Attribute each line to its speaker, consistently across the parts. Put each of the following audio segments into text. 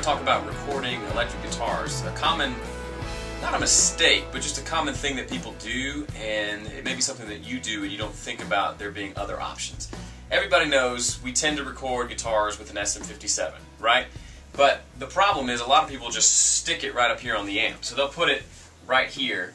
Speaker 1: want to talk about recording electric guitars. A common, not a mistake, but just a common thing that people do, and it may be something that you do and you don't think about there being other options. Everybody knows we tend to record guitars with an SM57, right? But the problem is a lot of people just stick it right up here on the amp. So they'll put it right here,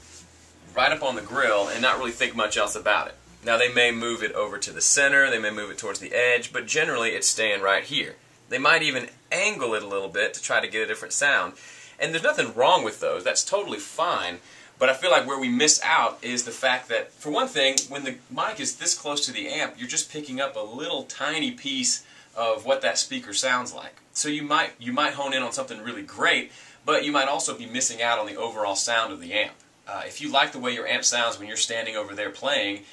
Speaker 1: right up on the grill, and not really think much else about it. Now they may move it over to the center, they may move it towards the edge, but generally it's staying right here. They might even angle it a little bit to try to get a different sound. And there's nothing wrong with those, that's totally fine. But I feel like where we miss out is the fact that, for one thing, when the mic is this close to the amp, you're just picking up a little tiny piece of what that speaker sounds like. So you might hone in on something really great, but you might also be missing out on the overall sound of the amp. If you like the way your amp sounds when you're standing over there playing,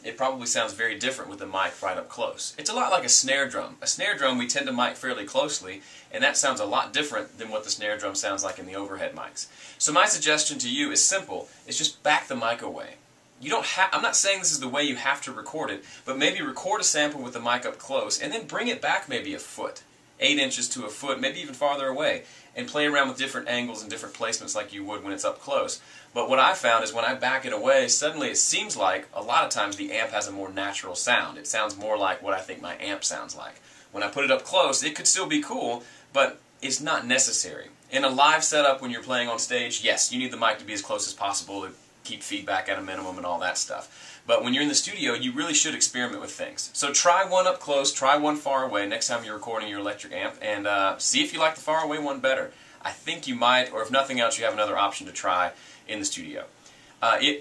Speaker 1: it probably sounds very different with the mic right up close. It's a lot like a snare drum. A snare drum we tend to mic fairly closely, and that sounds a lot different than what the snare drum sounds like in the overhead mics. So my suggestion to you is simple. It's just back the mic away. You don't I'm not saying this is the way you have to record it, but maybe record a sample with the mic up close and then bring it back maybe a foot, 8 inches to a foot, maybe even farther away, and play around with different angles and different placements like you would when it's up close. But what I found is when I back it away, suddenly it seems like a lot of times the amp has a more natural sound. It sounds more like what I think my amp sounds like. When I put it up close, it could still be cool, but it's not necessary. In a live setup when you're playing on stage, yes, you need the mic to be as close as possible to keep feedback at a minimum and all that stuff. But when you're in the studio, you really should experiment with things. So try one up close, try one far away next time you're recording your electric amp, and see if you like the far away one better. I think you might, or if nothing else, you have another option to try in the studio.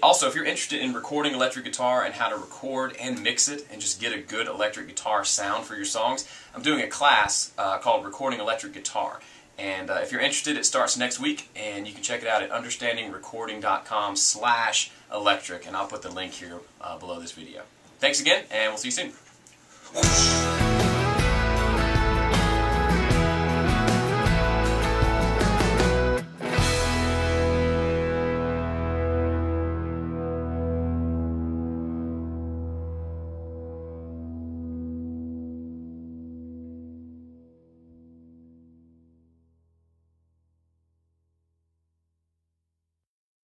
Speaker 1: Also, if you're interested in recording electric guitar and how to record and mix it and just get a good electric guitar sound for your songs, I'm doing a class called Recording Electric Guitar. And if you're interested, it starts next week, and you can check it out at understandingrecording.com/electric, and I'll put the link here below this video. Thanks again, and we'll see you soon.